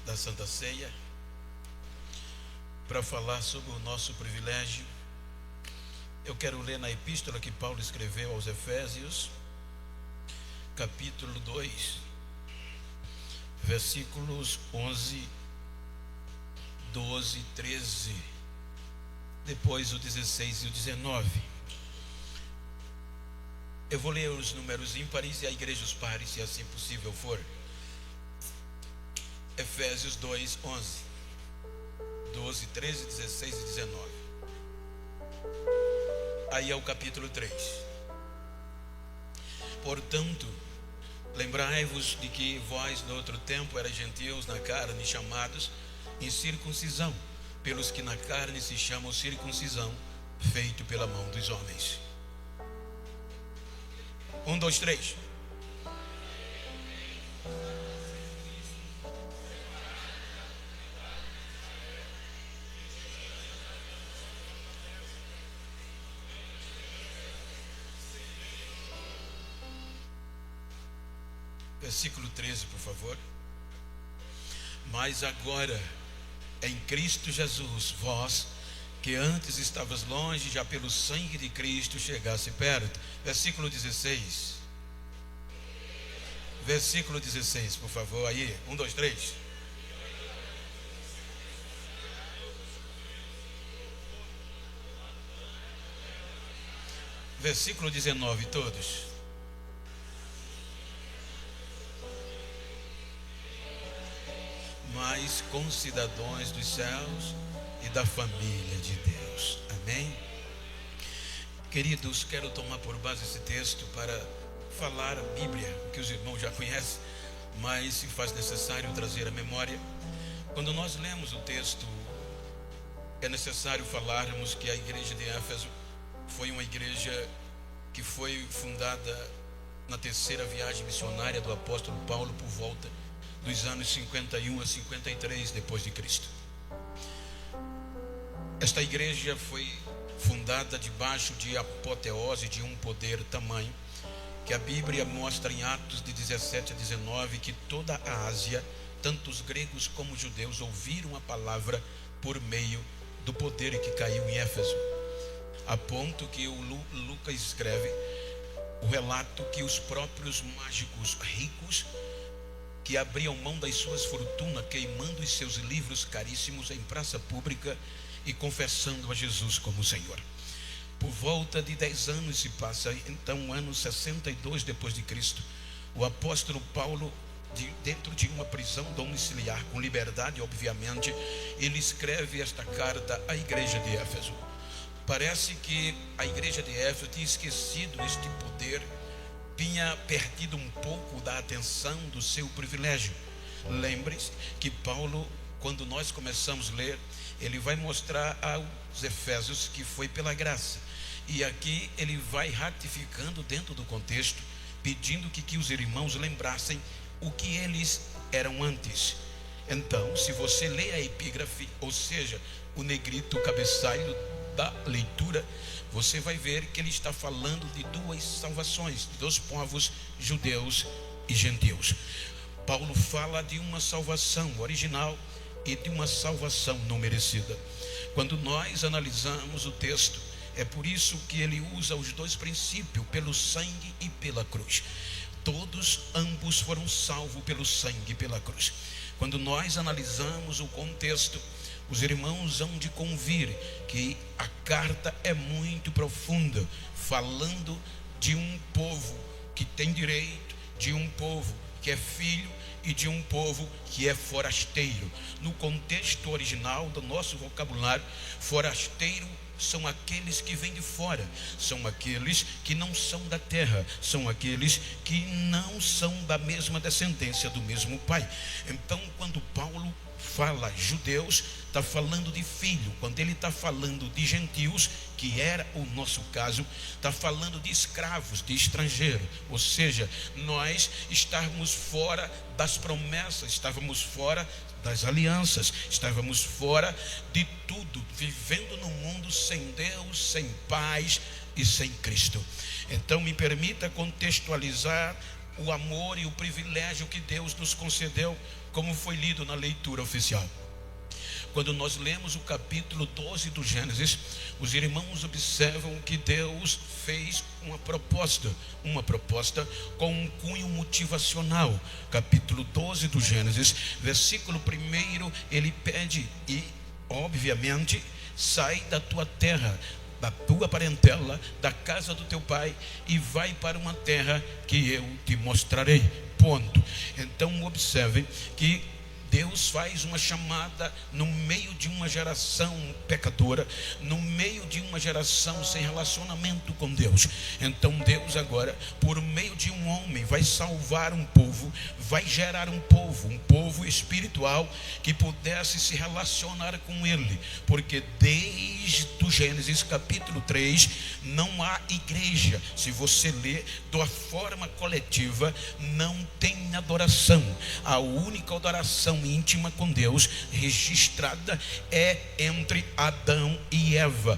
Da Santa Ceia para falar sobre o nosso privilégio. Eu quero ler na epístola que Paulo escreveu aos Efésios, capítulo 2, versículos 11, 12, 13, depois o 16 e o 19. Eu vou ler os números ímpares e a igreja os pares, se assim possível for. Efésios 2, 11, 12, 13, 16 e 19. Aí é o capítulo 3. Portanto, lembrai-vos de que vós no outro tempo erais gentios na carne, chamados incircuncisão, pelos que na carne se chamam circuncisão, feito pela mão dos homens. 1, 2, 3. Versículo 13, por favor. Mas agora, em Cristo Jesus, vós, que antes estavas longe, já pelo sangue de Cristo chegasse perto. Versículo 16. Versículo 16, por favor. Aí, 1, 2, 3. Versículo 19, todos. Mas concidadãos dos céus e da família de Deus. Amém? Queridos, quero tomar por base esse texto para falar a Bíblia, que os irmãos já conhecem, mas se faz necessário trazer a memória. Quando nós lemos o texto, é necessário falarmos que a igreja de Éfeso foi uma igreja que foi fundada na terceira viagem missionária do apóstolo Paulo por volta dos anos 51 a 53 depois de Cristo. Esta igreja foi fundada debaixo de apoteose de um poder tamanho que a Bíblia mostra em Atos de 17 a 19 que toda a Ásia, tanto os gregos como os judeus, ouviram a palavra por meio do poder que caiu em Éfeso, a ponto que o Lucas escreve o relato que os próprios mágicos ricos que abriam mão das suas fortunas, queimando os seus livros caríssimos em praça pública e confessando a Jesus como Senhor. Por volta de 10 anos se passa, então o ano 62 depois de Cristo, o apóstolo Paulo, dentro de uma prisão domiciliar, com liberdade obviamente, ele escreve esta carta à igreja de Éfeso. Parece que a igreja de Éfeso tinha esquecido este poder, tinha perdido um pouco da atenção do seu privilégio. Lembre-se que Paulo, quando nós começamos a ler, ele vai mostrar aos Efésios que foi pela graça, e aqui ele vai ratificando dentro do contexto, pedindo que os irmãos lembrassem o que eles eram antes. Então, se você lê a epígrafe, ou seja, o negrito, o cabeçalho da leitura, você vai ver que ele está falando de duas salvações, de dois povos, judeus e gentios. Paulo fala de uma salvação original e de uma salvação não merecida. Quando nós analisamos o texto, é por isso que ele usa os dois princípios, pelo sangue e pela cruz. Ambos foram salvos pelo sangue e pela cruz. Quando nós analisamos o contexto, os irmãos hão de convir que a carta é muito profunda, falando de um povo que tem direito, de um povo que é filho e de um povo que é forasteiro. No contexto original do nosso vocabulário, forasteiro são aqueles que vêm de fora, são aqueles que não são da terra, são aqueles que não são da mesma descendência do mesmo pai. Então, quando Paulo fala judeus, está falando de filho. Quando ele está falando de gentios, que era o nosso caso, está falando de escravos, de estrangeiro. Ou seja, nós estávamos fora das promessas, estávamos fora das alianças, estávamos fora de tudo, vivendo no mundo sem Deus, sem paz e sem Cristo. Então me permita contextualizar o amor e o privilégio que Deus nos concedeu, como foi lido na leitura oficial. Quando nós lemos o capítulo 12 do Gênesis, os irmãos observam que Deus fez uma proposta com um cunho motivacional. Capítulo 12 do Gênesis, versículo 1, ele pede, e obviamente, sai da tua terra, da tua parentela, da casa do teu pai, e vai para uma terra que eu te mostrarei. Ponto. Então observe que Deus faz uma chamada no meio de uma geração pecadora, no meio de uma geração sem relacionamento com Deus. Então Deus agora, por meio de um homem, vai salvar um povo, vai gerar um povo espiritual que pudesse se relacionar com Ele. Porque desde o Gênesis capítulo 3, não há igreja. Se você ler da forma coletiva, não tem adoração. A única adoração íntima com Deus registrada é entre Adão e Eva.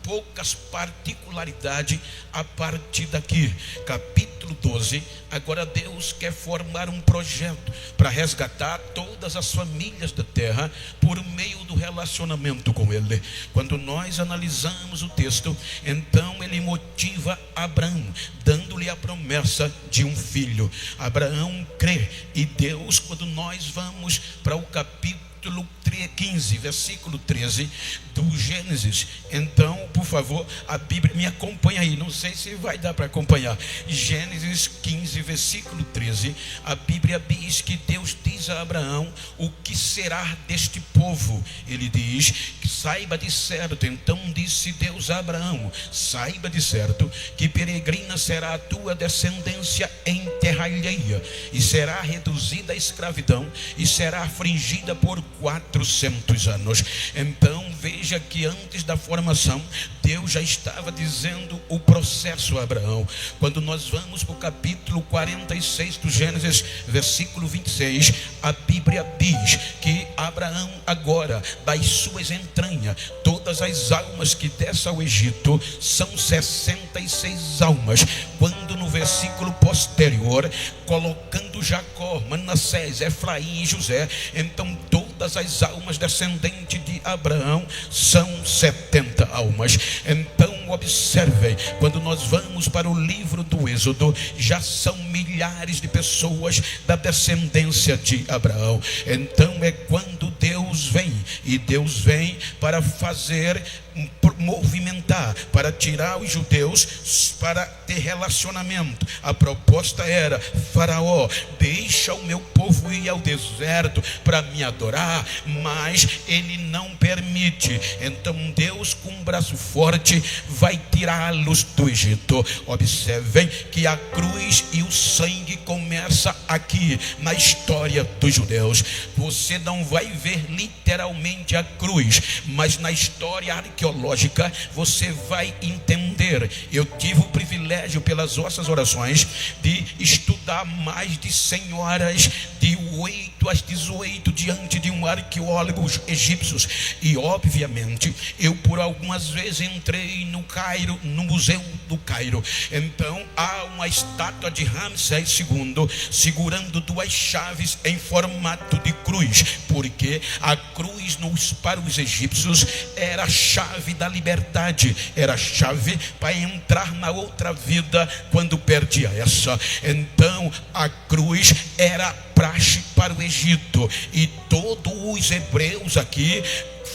Poucas particularidades a partir daqui. Capítulo 12, agora Deus quer formar um projeto para resgatar todas as famílias da terra por meio do relacionamento com Ele. Quando nós analisamos o texto, então ele motiva Abraão, dando-lhe a promessa de um filho. Abraão crê, e Deus, quando nós vamos para o capítulo 15, versículo 13 do Gênesis, então, por favor, a Bíblia me acompanha aí, não sei se vai dar para acompanhar. Gênesis 15, versículo 13, a Bíblia diz que Deus diz a Abraão o que será deste povo. Ele diz, saiba de certo, então disse Deus a Abraão, saiba de certo que peregrina será a tua descendência em terra alheia, e será reduzida à escravidão, e será afligida por 400 anos. Então veja que antes da formação, Deus já estava dizendo o processo a Abraão. Quando nós vamos para o capítulo 46 do Gênesis, versículo 26, a Bíblia diz que Abraão agora, das suas entranhas, todas as almas que descem ao Egito, são 66 almas. Quando no versículo posterior, colocando Jacó, Manassés, Efraim e José, então todas as almas descendentes de Abraão são 70 almas. Então observem, quando nós vamos para o livro do Êxodo, já são milhares de pessoas da descendência de Abraão. Então é quando Deus vem, e Deus vem para fazer, movimentar, para tirar os judeus para ter relacionamento. A proposta era: Faraó, deixa o meu povo ir ao deserto para me adorar, mas ele não permite. Então Deus, com um braço forte, vai tirá-los do Egito. Observem que a cruz e o sangue começa aqui na história dos judeus. Você não vai ver literalmente a cruz, mas na história arqueológica você vai entender. Eu tive o privilégio, pelas vossas orações, de estudar mais de 100 horas, de 8 às 18, diante de um arqueólogo egípcio. E obviamente eu por algumas vezes entrei no Cairo, no Museu do Cairo. Então há uma estátua de Ramsés II segurando 2 chaves em formato de cruz, porque a cruz para os egípcios era a chave da liberdade, era a chave para entrar na outra vida quando perdia essa. Então a cruz era praxe para o Egito, e todos os hebreus aqui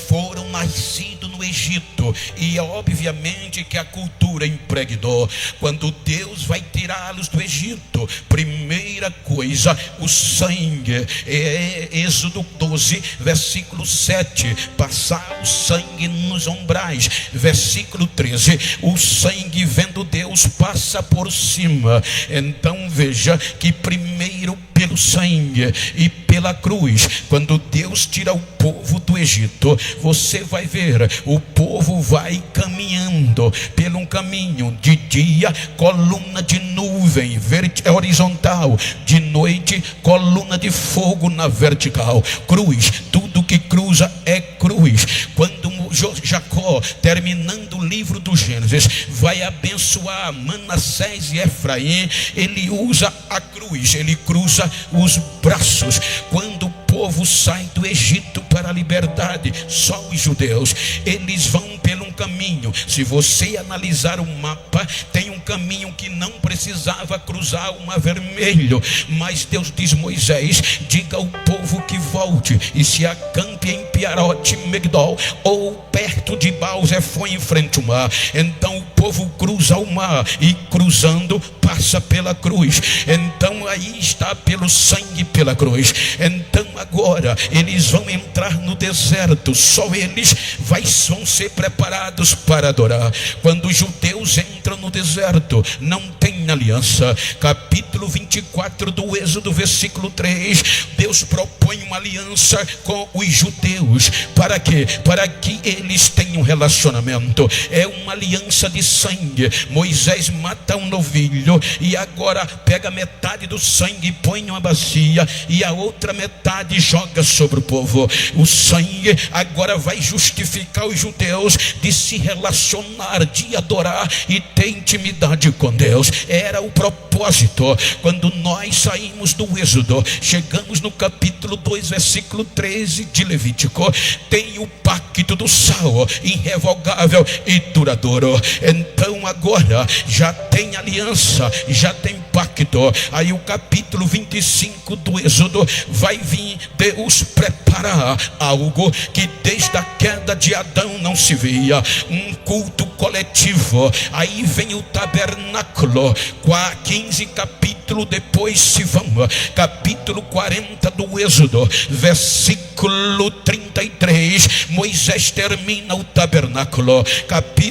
foram nascidos no Egito, e obviamente que a cultura impregnou. Quando Deus vai tirá-los do Egito, primeira coisa, o sangue. Êxodo 12, versículo 7, passar o sangue nos ombrais. Versículo 13, o sangue, vendo Deus, passa por cima. Então veja que primeiro pelo sangue e pela cruz, quando Deus tira o povo do Egito, você vai ver, o povo vai caminhando pelo um caminho. De dia, coluna de nuvem horizontal; de noite, coluna de fogo na vertical. Cruz, tudo que cruza é cruz. Quando Jacó, terminando o livro do Gênesis, vai abençoar Manassés e Efraim. Ele usa a cruz, ele cruza os braços. Quando o povo sai do Egito para a liberdade, só os judeus, eles vão pelo um caminho. Se você analisar o mapa, tem um caminho que não precisava cruzar o Mar Vermelho, mas Deus diz: Moisés, diga ao povo que volte e se acampe em Piarote Migdol, ou perto de Baal-Zefon, em frente ao mar. Então o povo cruza o mar, e cruzando passa pela cruz. Então aí está pelo sangue, pela cruz. Então agora eles vão entrar no deserto, só eles vão ser preparados para adorar. Quando os judeus entram no deserto, não tem aliança. Capítulo 24 do Êxodo, versículo 3, Deus propõe uma aliança com os judeus. Para quê? Para que eles tenham relacionamento. É uma aliança de sangue. Moisés mata um novilho, e agora pega metade do sangue, põe em uma bacia, e a outra metade joga sobre o povo. O sangue agora vai justificar os judeus de se relacionar, de adorar e ter intimidade com Deus. Era o propósito. Quando nós saímos do Êxodo, chegamos no capítulo 2, versículo 13 de Levítico, tem o pacto do sal, irrevogável e duradouro. Então agora já tem aliança, já tem pacto. Aí o capítulo 25 do Êxodo vai vir Deus preparar algo que desde a queda de Adão não se via, um culto coletivo. Aí vem o tabernáculo. 15 capítulos depois se vão, capítulo 40 do Êxodo, versículo 33, Moisés termina o tabernáculo.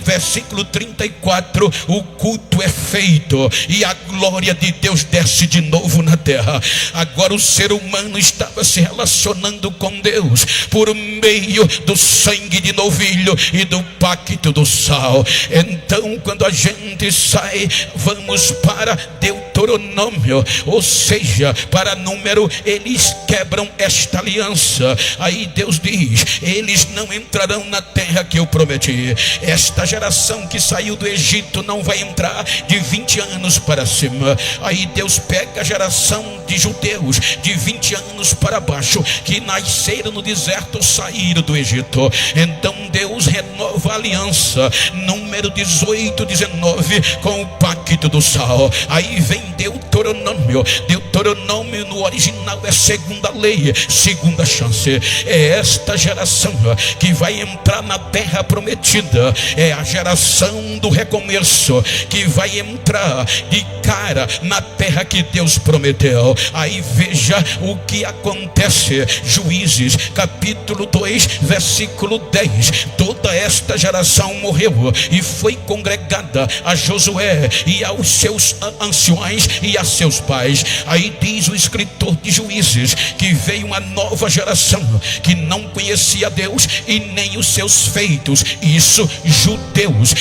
Versículo 34, o culto é feito e a glória de Deus desce de novo na terra. Agora o ser humano estava se relacionando com Deus por meio do sangue de novilho e do pacto do sal. Então quando a gente sai, vamos para Deuteronômio, ou seja, para Número, eles quebram esta aliança. Aí Deus diz: eles não entrarão na terra que eu prometi. Esta geração que saiu do Egito não vai entrar de 20 anos para cima. Aí Deus pega a geração de judeus de 20 anos para baixo, que nasceram no deserto ou saíram do Egito. Então Deus renova a aliança. Número 18, 19, com o pacto do sal. Aí vem Deuteronômio. Deuteronômio no original é segunda lei, segunda chance. É esta geração que vai entrar na terra prometida. É a geração do recomeço, que vai entrar de cara na terra que Deus prometeu. Aí veja o que acontece. Juízes capítulo 2, versículo 10. Toda esta geração morreu e foi congregada a Josué e aos seus anciões e a seus pais. Aí diz o escritor de Juízes que veio uma nova geração que não conhecia Deus e nem os seus feitos. Isso, judeus.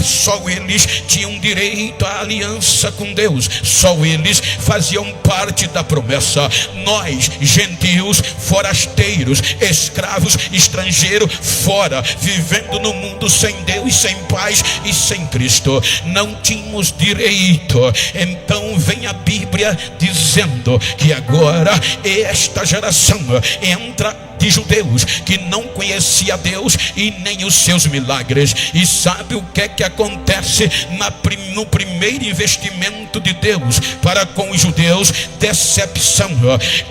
Só eles tinham direito à aliança com Deus. Só eles faziam parte da promessa. Nós, gentios, forasteiros, escravos, estrangeiros, fora, vivendo no mundo sem Deus, sem paz e sem Cristo, não tínhamos direito. Então vem a Bíblia dizendo que agora esta geração entra de judeus que não conhecia Deus e nem os seus milagres. E sabe o que é que acontece no primeiro investimento de Deus para com os judeus? Decepção.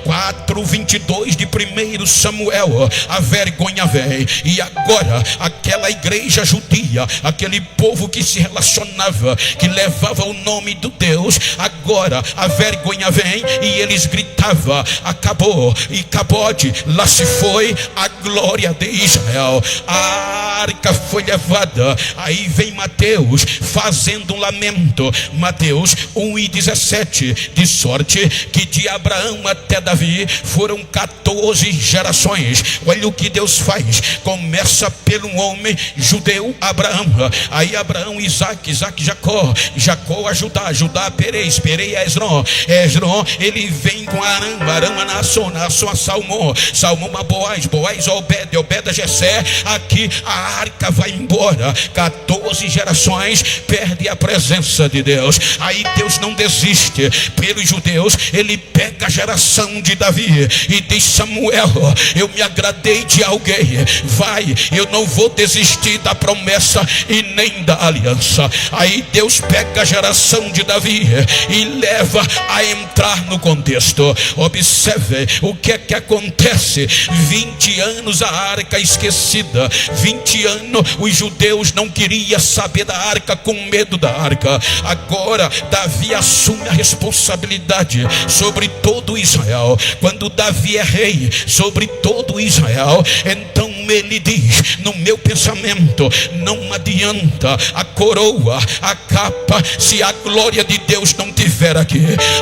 4:22 de 1 Samuel. A vergonha vem. E agora aquela igreja judia, aquele povo que se relacionava, que levava o nome do Deus, agora a vergonha vem e eles gritavam: acabou, e cabode, lá se foi a glória de Israel. A arca foi levada. Aí vem Mateus fazendo um lamento. Mateus 1:17. De sorte que de Abraão até Davi foram 14 gerações. Olha o que Deus faz. Começa pelo homem judeu Abraão. Aí Abraão, Isaac, Jacó, Jacó a Judá, Judá a Perez, Perez a Esrom, Esrom ele vem com Arão, Arão a Naasson, Naasson a Salmão, Salmão a Boaz, Boaz a Obed, Obed a Jessé. Aqui a arca vai embora. 14 gerações perde a presença de Deus. Aí Deus não desiste pelos judeus. Ele pega a geração de Davi e diz: Samuel, eu me agradei de alguém. Vai, eu não vou desistir da promessa e nem da aliança. Aí Deus pega a geração de Davi e leva a entrar no contexto. Observe o que é que acontece. 20 anos a arca esquecida. 20 anos os judeus não queriam saber da arca, com medo da arca. Agora Davi assume a responsabilidade sobre todo Israel. Quando Davi é rei sobre todo Israel, então ele diz: no meu pensamento não adianta a coroa, a capa, se a glória de Deus não tiver aqui.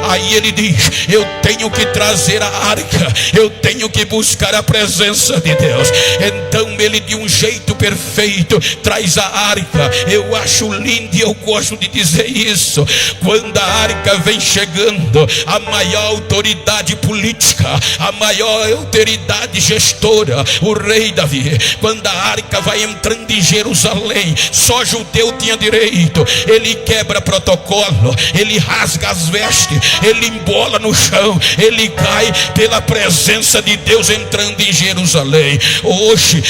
Aí ele diz: eu tenho que trazer a arca, eu tenho que buscar a presença de Deus. Então ele, de um jeito perfeito, traz a arca. Eu acho lindo e eu gosto de dizer isso. Quando a arca vem chegando, a maior autoridade política, a maior autoridade gestora, o rei Davi, quando a arca vai entrando em Jerusalém, só judeu tinha direito. Ele quebra protocolo, ele rasga as vestes, ele embola no chão, ele cai pela presença de Deus entrando em Jerusalém. Hoje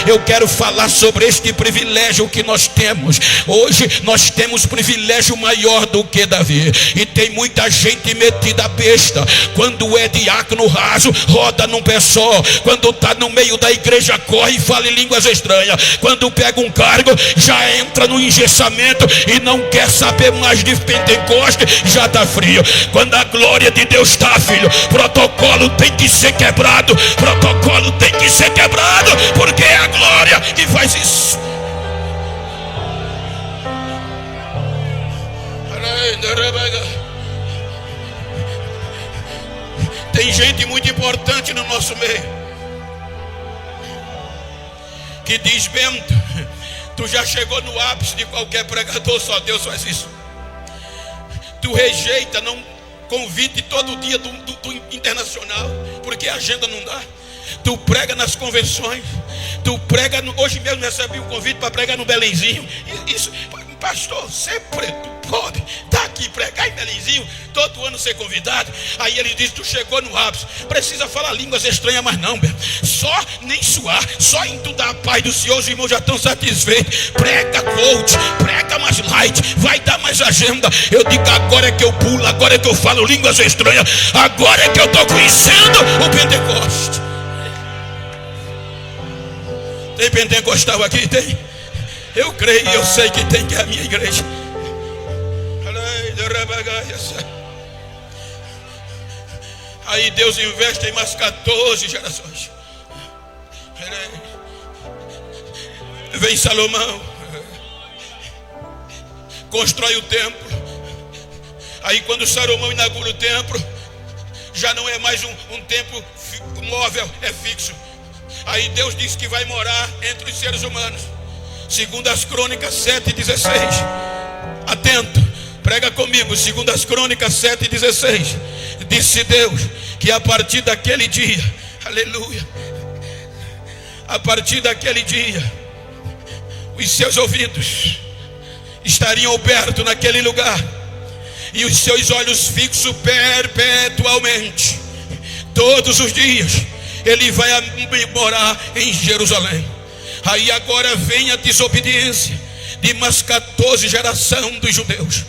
eu quero falar sobre este privilégio que nós temos. Hoje nós temos privilégio maior do que Davi. E tem muita gente metida besta. Quando é diácono raso, roda num pé só. Quando está no meio da igreja, corre e fala em línguas estranhas. Quando pega um cargo, já entra no engessamento e não quer saber mais de Pentecoste, já está frio. Quando a glória de Deus está, filho, protocolo tem que ser quebrado. Protocolo tem que ser quebrado, porque é a glória que faz isso. Tem gente muito importante no nosso meio que diz: Bento, tu já chegou no ápice de qualquer pregador, só Deus faz isso. Tu rejeita, não convite todo dia do internacional, porque a agenda não dá. Tu prega nas convenções, tu prega hoje mesmo recebi um convite para pregar no Belenzinho. Isso, pastor, sempre tu pode estar aqui pregar em Belenzinho, todo ano ser convidado. Aí ele diz: tu chegou no ápice, precisa falar línguas estranhas, mas não, só nem suar, só em tu dar a paz do Senhor, os irmãos já estão satisfeitos. Prega coach, prega mais light, vai dar mais agenda. Eu digo: agora é que eu pulo, agora é que eu falo línguas estranhas, agora é que eu estou conhecendo o Pentecoste. Tem pentecostal aqui? Tem? Eu creio, eu sei que tem, que é a minha igreja. Aí Deus investe em mais 14 gerações. Vem Salomão, constrói o templo. Aí quando Salomão inaugura o templo, já não é mais um templo móvel, é fixo. Aí Deus diz que vai morar entre os seres humanos. Segundo as Crônicas 7:16. Atento, prega comigo. Segundo as Crônicas 7:16. Disse Deus que a partir daquele dia, aleluia, a partir daquele dia, os seus ouvidos estariam abertos naquele lugar e os seus olhos fixos perpetuamente. Todos os dias ele vai morar em Jerusalém. Aí agora vem a desobediência de mais 14 gerações dos judeus.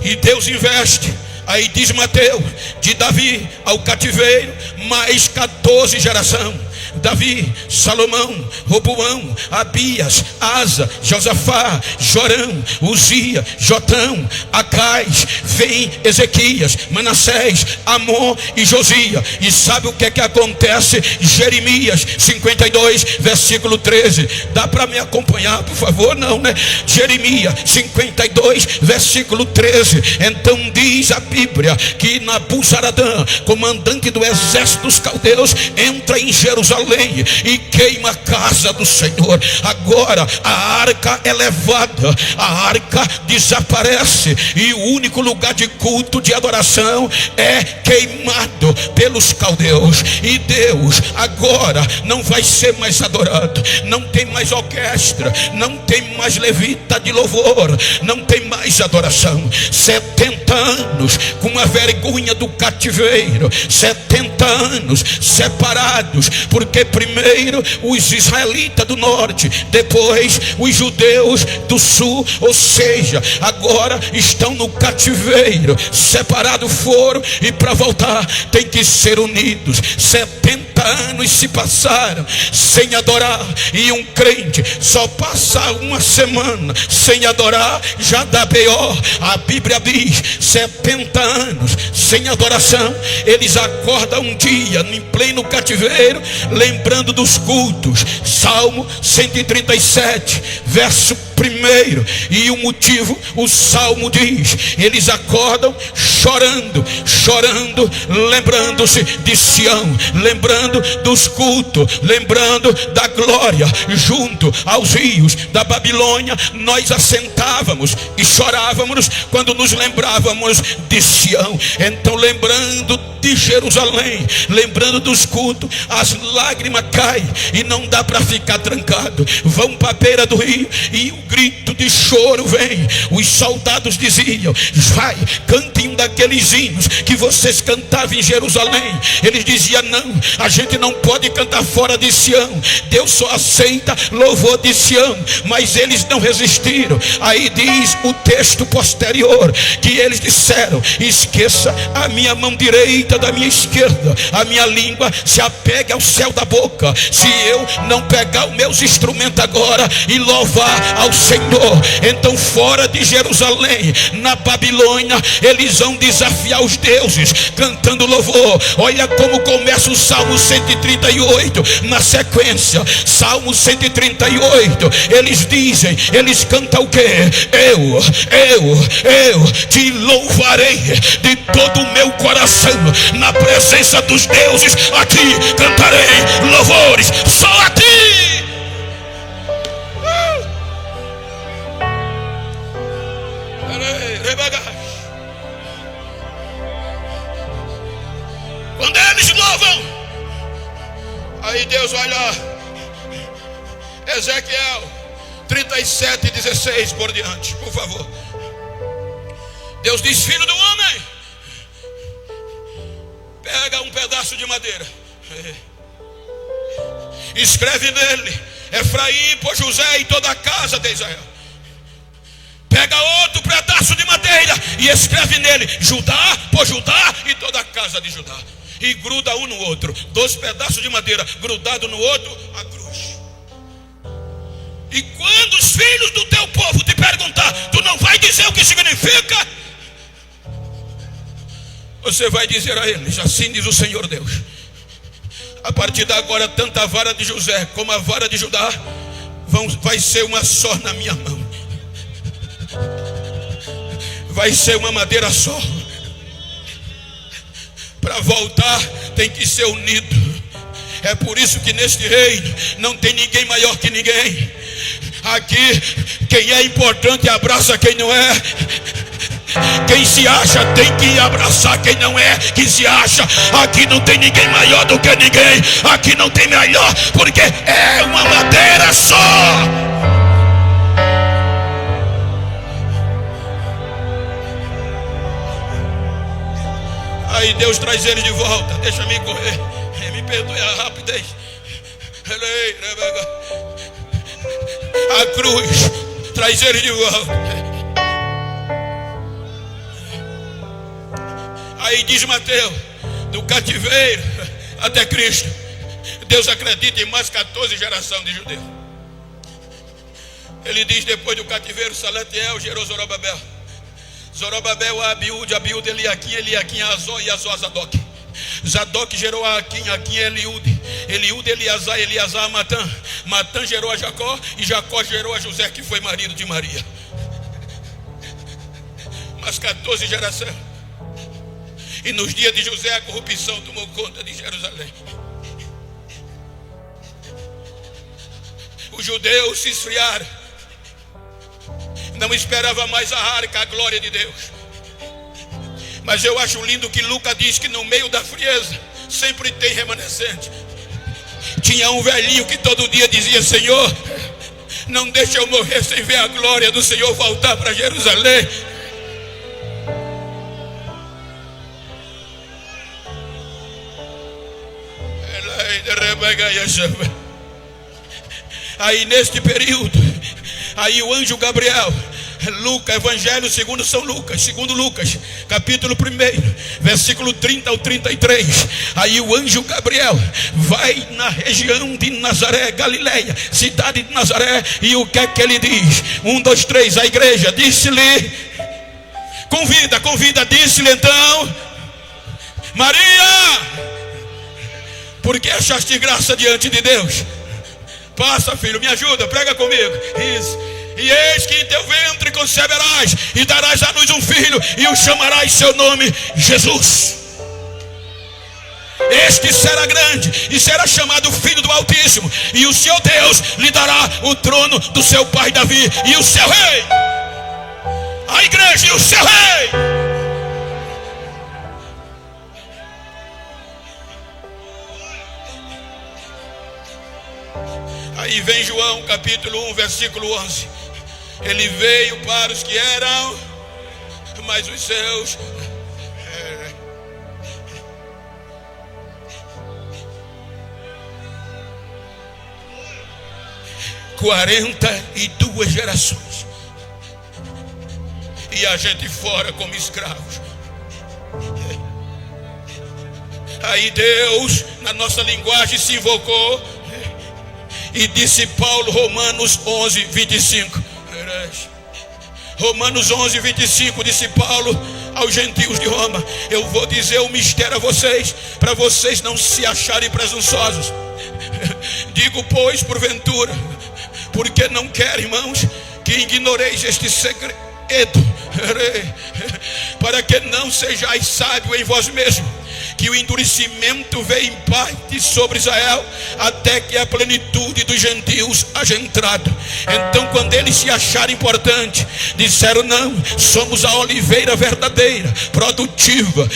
E Deus investe. Aí diz Mateus: de Davi ao cativeiro, mais 14 gerações. Davi, Salomão, Roboão, Abias, Asa, Josafá, Jorão, Uzia, Jotão, Acais, vem Ezequias, Manassés, Amon e Josia. E sabe o que é que acontece? Jeremias 52, versículo 13. Dá para me acompanhar, por favor? Não, né? Jeremias 52, versículo 13. Então diz a Bíblia que Nabuzaradã, comandante do exército dos caldeus, entra em Jerusalém Jerusalém e queima a casa do Senhor. Agora a arca é levada, a arca desaparece e o único lugar de culto, de adoração, é queimado pelos caldeus. E Deus agora não vai ser mais adorado. Não tem mais orquestra, não tem mais levita de louvor, não tem mais adoração. 70 anos com a vergonha do cativeiro, 70 anos separados, porque primeiro os israelitas do norte, depois os judeus do sul, ou seja, agora estão no cativeiro, separados foram, e para voltar tem que ser unidos. 70 anos se passaram sem adorar, e um crente só passa uma semana sem adorar, já dá B.O. A Bíblia diz: 70 anos sem adoração. Eles acordam um dia em pleno cativeiro, lembrando dos cultos. Salmo 137, verso 1. E o motivo, o salmo diz: eles acordam chorando, lembrando-se de Sião, lembrando dos cultos, lembrando da glória. Junto aos rios da Babilônia, nós assentávamos e chorávamos quando nos lembrávamos de Sião. Então, lembrando de Jerusalém, lembrando dos cultos, as lágrimas caem e não dá para ficar trancado. Vão para a beira do rio e o grito de choro vem. Os soldados diziam: vai, cantem um daqueles hinos que vocês cantavam em Jerusalém. Eles diziam: não, a gente não pode cantar fora de Sião. Deus só aceita louvor de Sião. Mas eles não resistiram. Aí diz o texto posterior que eles disseram: esqueça a minha mão direita da minha esquerda, a minha língua se apegue ao céu da boca, se eu não pegar os meus instrumentos agora e louvar ao Senhor. Então, fora de Jerusalém, na Babilônia, eles vão desafiar os deuses cantando louvor. Olha como começa o Salmo 138 na sequência. Salmo 138, eles dizem, eles cantam o que? Eu te louvarei de todo o meu coração, na presença dos deuses, a ti cantarei louvores, só a ti. Quando eles louvam, aí Deus vai lá, Ezequiel 37:16 por diante, por favor. Deus diz: filho do homem, pega um pedaço de madeira, escreve nele: Efraim por José e toda a casa de Israel. Pega outro pedaço de madeira e escreve nele: Judá por Judá e toda a casa de Judá. E gruda um no outro, 2 pedaços de madeira grudado no outro, a cruz. E quando os filhos do teu povo te perguntar, tu não vai dizer o que significa. Você vai dizer a eles: assim diz o Senhor Deus, a partir de agora, tanto a vara de José como a vara de Judá vai ser uma só na minha mão. Vai ser uma madeira só. Para voltar tem que ser unido. É por isso que neste reino não tem ninguém maior que ninguém. Aqui quem é importante abraça quem não é. Quem se acha tem que abraçar quem não é, que se acha. Aqui não tem ninguém maior do que ninguém. Aqui não tem melhor, porque é uma madeira só. Aí Deus traz eles de volta. Deixa-me correr, me perdoe a rapidez. A cruz traz eles de volta. Aí diz Mateus, do cativeiro até Cristo, Deus acredita em mais 14 gerações de judeus. Ele diz: depois do cativeiro, Salatiel gerou Zorobabel, Zorobabel a Abiúde, Abiúde Eliaquim, Eliaquim a Azó e Azó a Zadok. Zadok gerou a Aquim, Aquim a Eliúde, Eliúde Eleazar, Eleazar a Matã, Matã gerou a Jacó e Jacó gerou a José, que foi marido de Maria. Mais 14 gerações. E nos dias de José a corrupção tomou conta de Jerusalém. Os judeus se esfriaram, não esperava mais a arca, a glória de Deus. Mas eu acho lindo que Lucas diz que no meio da frieza sempre tem remanescente. Tinha um velhinho que todo dia dizia: Senhor, não deixa eu morrer sem ver a glória do Senhor voltar para Jerusalém. Aí neste período, aí o anjo Gabriel, Lucas, Evangelho segundo São Lucas, segundo Lucas, capítulo 1, versículo 30 ao 33. Aí o anjo Gabriel vai na região de Nazaré, Galileia, cidade de Nazaré, e o que é que ele diz? 1, 2, 3, a igreja disse-lhe, convida, disse-lhe então: Maria, por que achaste graça diante de Deus? Passa, filho, me ajuda, prega comigo. Isso. E eis que em teu ventre conceberás, e darás à luz um filho, e o chamarás seu nome Jesus. Este será grande, e será chamado Filho do Altíssimo, e o seu Deus lhe dará o trono do seu pai Davi, e o seu rei, a igreja e o seu rei. Aí vem João capítulo 1, versículo 11. Ele veio para os que eram, mas os seus 42 gerações, e a gente fora como escravos. Aí Deus, na nossa linguagem, se invocou e disse Paulo, Romanos 11, 25. Romanos 11, 25, disse Paulo aos gentios de Roma: eu vou dizer um mistério a vocês, para vocês não se acharem presunçosos. Digo, pois, porventura, porque não quero, irmãos, que ignoreis este segredo, para que não sejais sábios em vós mesmos, que o endurecimento veio em parte sobre Israel, até que a plenitude dos gentios haja entrado. Então, quando eles se acharam importante, disseram: não, somos a oliveira verdadeira, produtiva.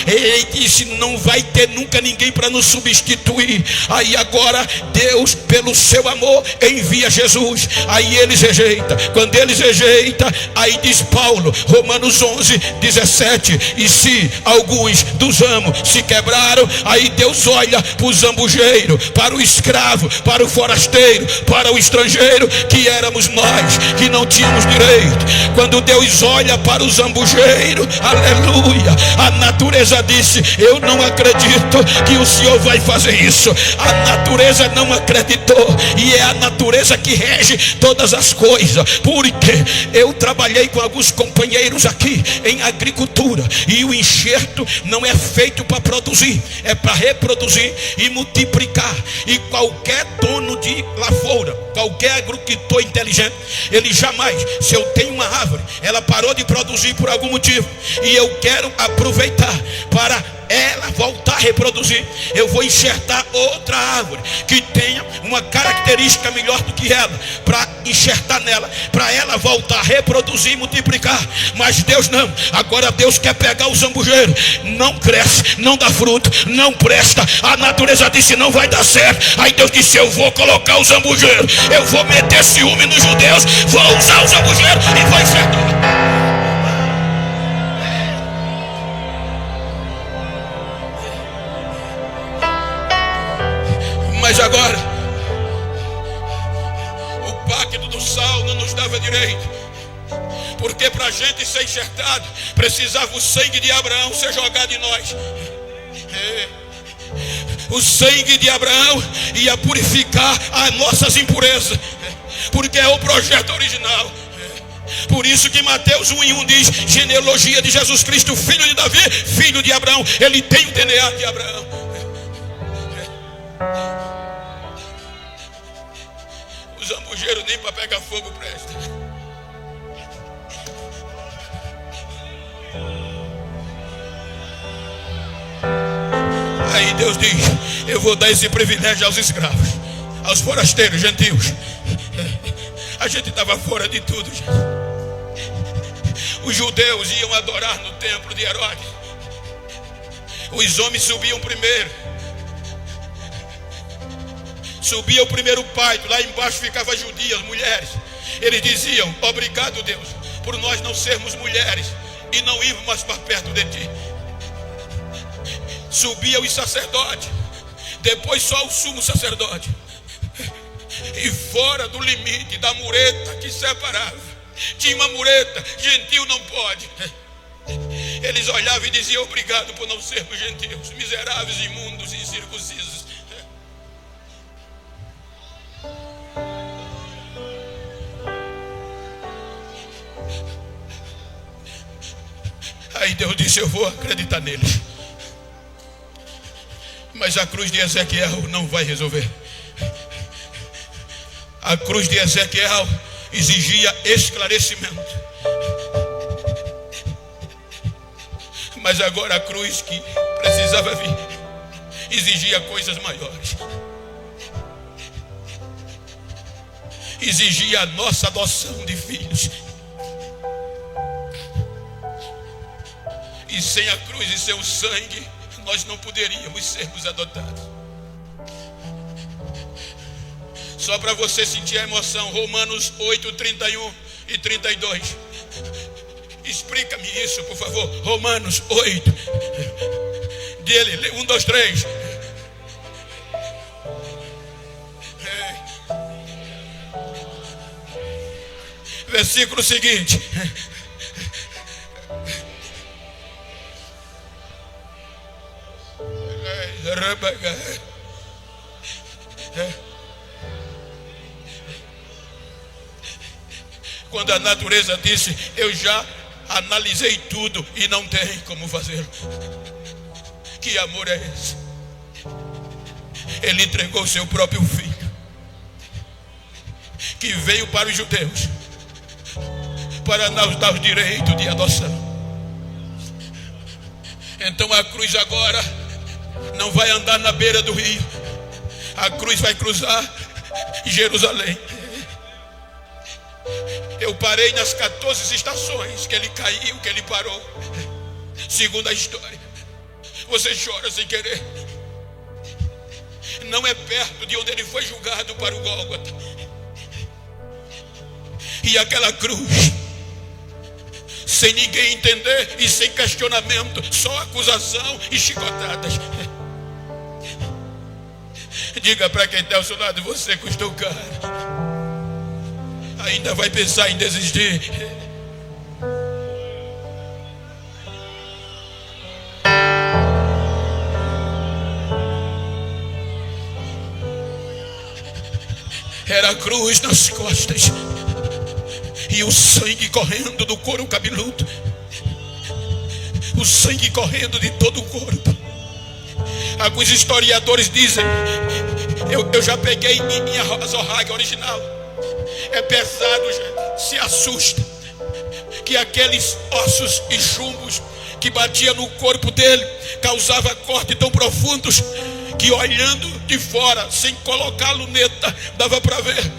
Ele disse: não vai ter nunca ninguém para nos substituir. Aí agora Deus, pelo seu amor, envia Jesus. Aí eles rejeitam. Quando eles rejeitam, aí diz Paulo, Romanos 11, 17: e se alguns dos amos se quebraram, aí Deus olha para o zambujeiro, para o escravo, para o forasteiro, para o estrangeiro, que éramos nós, que não tínhamos direito. Quando Deus olha para o zambujeiro, aleluia, a natureza disse: eu não acredito que o Senhor vai fazer isso. A natureza não acreditou, e é a natureza que rege todas as coisas. Porque eu trabalhei com alguns companheiros aqui em agricultura, e o enxerto não é feito para produzir, é para reproduzir e multiplicar. E qualquer dono de lavoura, qualquer agricultor inteligente, ele jamais, se eu tenho uma árvore, ela parou de produzir por algum motivo, e eu quero aproveitar para ela voltar a reproduzir, eu vou enxertar outra árvore que tenha uma característica melhor do que ela, para enxertar nela, para ela voltar a reproduzir e multiplicar. Mas Deus não. Agora Deus quer pegar o zambujeiro. Não cresce, não dá fruto, não presta. A natureza disse: não vai dar certo. Aí Deus disse: eu vou colocar o zambujeiro, eu vou meter ciúme nos judeus, vou usar o zambujeiro e vou enxertar. Mas agora, o pacto do sal não nos dava direito, porque para a gente ser enxertado, precisava o sangue de Abraão ser jogado em nós. O sangue de Abraão ia purificar as nossas impurezas, porque é o projeto original. Por isso que Mateus 1:1 diz: genealogia de Jesus Cristo, filho de Davi, filho de Abraão. Ele tem o DNA de Abraão. O zambujeiro nem para pegar fogo presta. Aí Deus diz: eu vou dar esse privilégio aos escravos. aos forasteiros, gentios. A gente estava fora de tudo, gente. Os judeus iam adorar no templo de Herodes. Os homens subiam primeiro. Subia o primeiro pátio, lá embaixo ficavam as judias, mulheres. Eles diziam: obrigado, Deus, por nós não sermos mulheres e não irmos mais para perto de ti. Subia os sacerdotes, depois só o sumo sacerdote. E fora do limite da mureta que separava, tinha uma mureta: gentil não pode. Eles olhavam e diziam: obrigado por não sermos gentios, miseráveis, imundos e incircuncisos. Aí Deus disse: eu vou acreditar neles. Mas a cruz de Ezequiel não vai resolver. A cruz de Ezequiel exigia esclarecimento. Mas agora a cruz que precisava vir exigia coisas maiores. Exigia a nossa adoção de filhos. E sem a cruz e seu sangue, nós não poderíamos sermos adotados. Só para você sentir a emoção, Romanos 8, 31 e 32. Explica-me isso, por favor. Romanos 8. Dele, 1, 2, 3. Versículo seguinte. Quando a natureza disse: eu já analisei tudo e não tem como fazê-lo. Que amor é esse? Ele entregou seu próprio filho, que veio para os judeus para nos dar o direito de adoção. Então a cruz agora não vai andar na beira do rio. A cruz vai cruzar Jerusalém. Eu parei nas 14 estações que ele caiu, que ele parou. Segundo a história. Você chora sem querer. Não é perto de onde ele foi julgado para o Gólgota. E aquela cruz, sem ninguém entender e sem questionamento, só acusação e chicotadas. Diga para quem está ao seu lado: você custou caro. Ainda vai pensar em desistir? Era a cruz nas costas e o sangue correndo do couro cabeludo, o sangue correndo de todo o corpo. Alguns historiadores dizem, eu já peguei em Azorrague original, é pesado, gente, se assusta, que aqueles ossos e chumbos que batia no corpo dele causava cortes tão profundos que, olhando de fora, sem colocar a luneta, dava para ver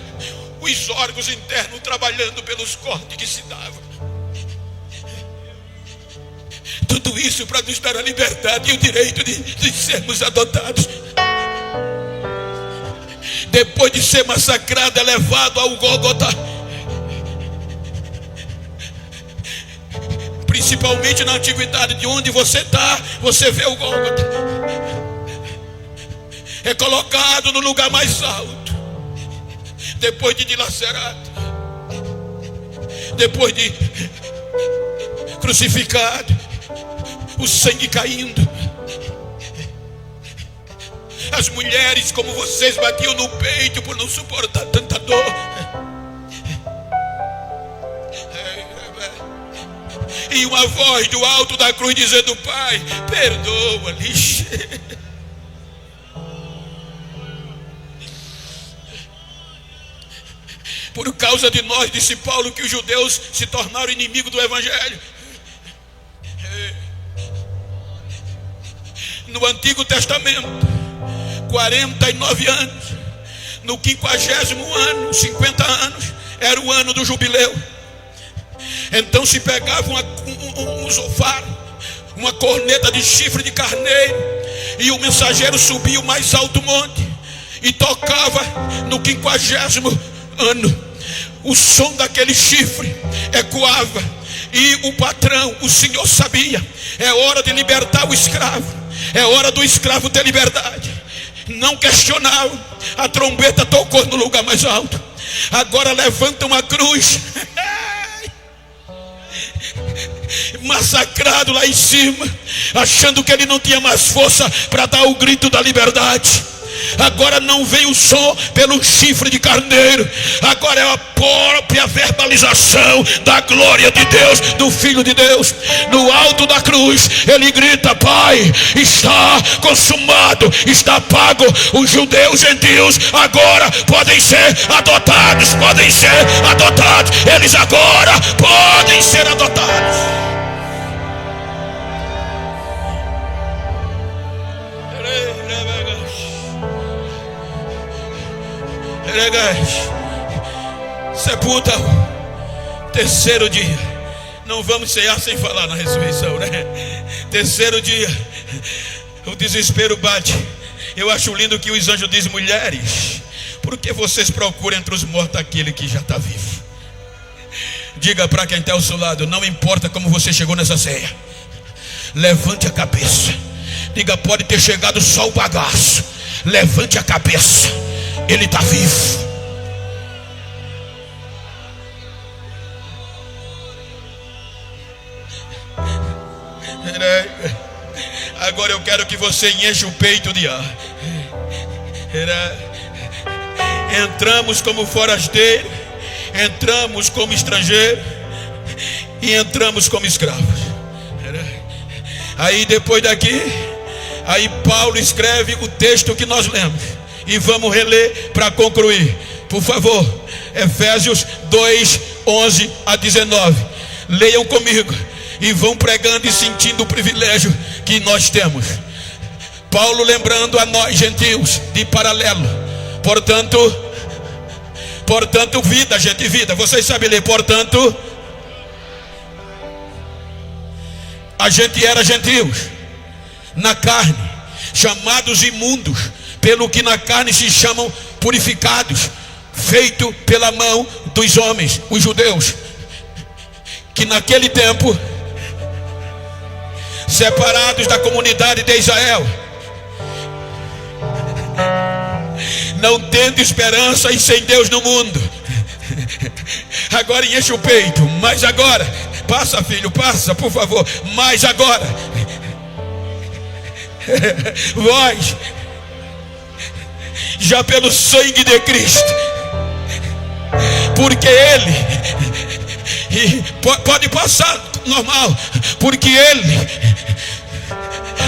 os órgãos internos trabalhando pelos cortes que se davam. Tudo isso para nos dar a liberdade e o direito de sermos adotados. Depois de ser massacrado, é levado ao Gólgota. Principalmente na antiguidade, de onde você está, você vê o Gólgota. É colocado no lugar mais alto. Depois de dilacerado, depois de crucificado, o sangue caindo. As mulheres como vocês batiam no peito por não suportar tanta dor. E uma voz do alto da cruz dizendo: Pai, perdoa-lhes. Por causa de nós, disse Paulo, que os judeus se tornaram inimigos do Evangelho. No Antigo Testamento, 49 anos, no 50º ano, 50 anos, era o ano do jubileu. Então se pegava um zofar, uma corneta de chifre de carneiro, e o mensageiro subia o mais alto monte e tocava no 50º ano. O som daquele chifre ecoava, e o patrão, o senhor, sabia: é hora de libertar o escravo, é hora do escravo ter liberdade. Não questionava, a trombeta tocou no lugar mais alto. Agora levanta uma cruz. Massacrado lá em cima, achando que ele não tinha mais força para dar o grito da liberdade. Agora não vem o som pelo chifre de carneiro, agora é a própria verbalização da glória de Deus, do Filho de Deus. No alto da cruz ele grita: Pai, está consumado, está pago. Os judeus, os gentios agora podem ser adotados, podem ser adotados. Eles agora podem ser adotados. Sepulta-o. Terceiro dia. Não vamos cear sem falar na ressurreição, né? Terceiro dia, o desespero bate. Eu acho lindo que os anjos dizem: mulheres, por que vocês procuram entre os mortos aquele que já está vivo? Diga para quem está ao seu lado: não importa como você chegou nessa ceia, levante a cabeça. Diga: pode ter chegado só o bagaço, levante a cabeça, ele está vivo. Agora eu quero que você enche o peito de ar. Entramos como forasteiro, entramos como estrangeiro e entramos como escravos. Aí depois daqui, aí Paulo escreve o texto que nós lemos, e vamos reler para concluir. Por favor, Efésios 2, 11 a 19. Leiam comigo e vão pregando e sentindo o privilégio que nós temos. Paulo lembrando a nós gentios de paralelo. Portanto, vida, gente, vida. Vocês sabem ler. Portanto, a gente era gentios na carne, chamados imundos, pelo que na carne se chamam purificados, feito pela mão dos homens, os judeus, que naquele tempo, separados da comunidade de Israel, não tendo esperança e sem Deus no mundo. Agora enche o peito. Mas agora, passa, filho, passa, por favor. Mas agora, vós, já pelo sangue de Cristo, porque Ele, e pode passar normal, porque Ele,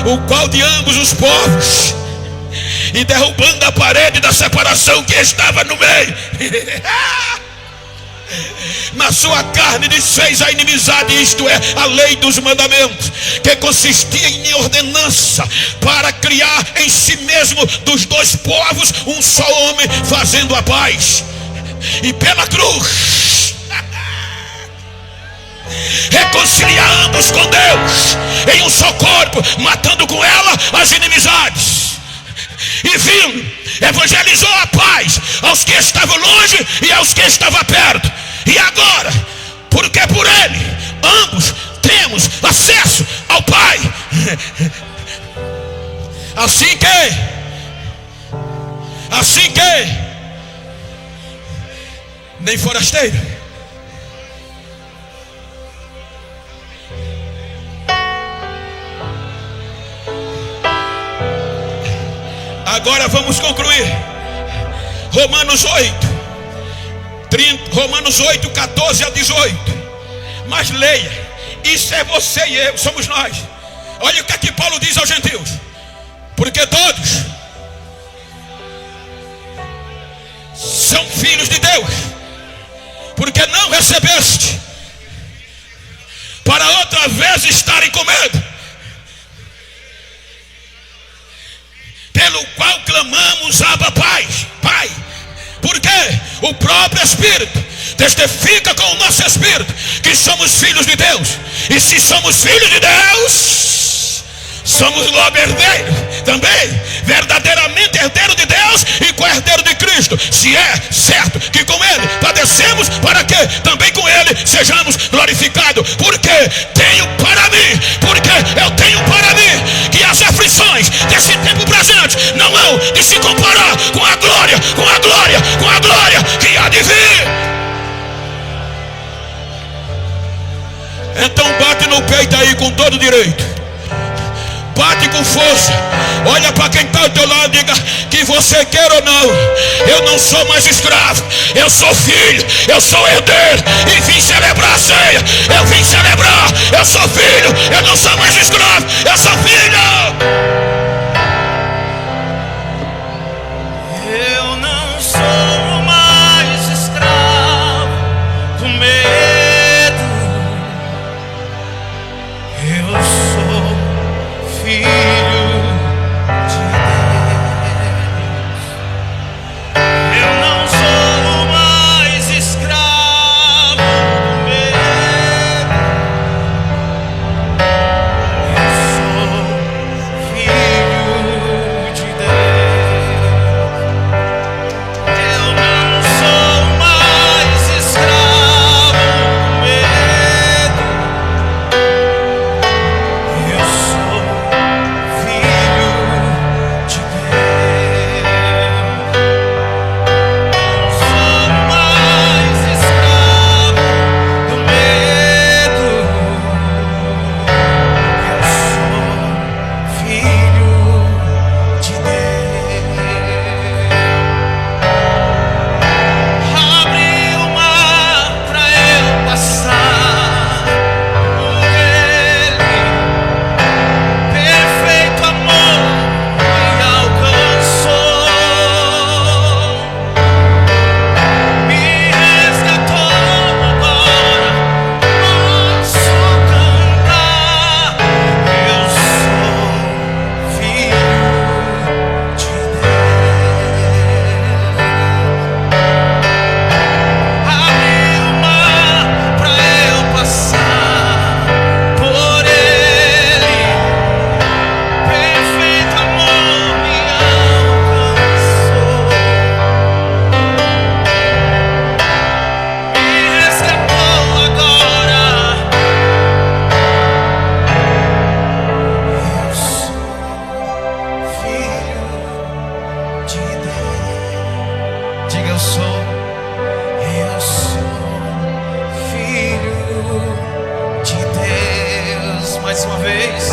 o qual de ambos os povos, e derrubando a parede da separação que estava no meio, na sua carne desfez a inimizade, isto é, a lei dos mandamentos, que consistia em ordenança, para criar em si mesmo dos dois povos um só homem, fazendo a paz, e pela cruz reconciliar ambos com Deus em um só corpo, matando com ela as inimizades. E vindo, evangelizou a paz aos que estavam longe e aos que estavam perto. E agora, porque por Ele ambos temos acesso ao Pai. Assim que nem forasteiro, agora vamos concluir. Romanos 8, 14 a 18. Mas leia. Isso é você e eu, somos nós. Olha o que aqui Paulo diz aos gentios: porque todos são filhos de Deus, porque não recebeste, para outra vez estarem com medo, pelo qual clamamos: Abba, Pai. Pai, testifica com o nosso espírito que somos filhos de Deus. E se somos filhos de Deus, somos logo herdeiros também, verdadeiramente herdeiro de Deus e co-herdeiro de Cristo. Se é certo que com Ele padecemos, para que também com Ele sejamos glorificados. Porque tenho para mim, que as aflições desse tempo presente não hão de se comparar com a glória que há de vir. Então bate no peito aí com todo direito. Bate com força. Olha para quem está ao teu lado e diga que você quer ou não, eu não sou mais escravo, eu sou filho, eu sou herdeiro. E vim celebrar a ceia. Eu vim celebrar. Eu sou filho, eu não sou mais escravo, eu sou filho. Eu não sou mais escravo com medo. Eu sou filho de Deus. Eu não sou mais escravo do medo. Eu sou filho de Deus. Eu não sou mais escravo do medo. Eu sou filho de Deus. Não sou mais escravo do medo. Eu sou filho de Deus. Abre o mar pra eu passar por ele. Perfeito amor me alcançou, me resgatou. Agora posso cantar. Eu sou filho de Deus. Abre o mar pra eu passar por ele. Perfeito amor me alcançou, me resgatou. Agora eu sou filho de Deus. Diga: eu sou filho de Deus. Mais uma vez.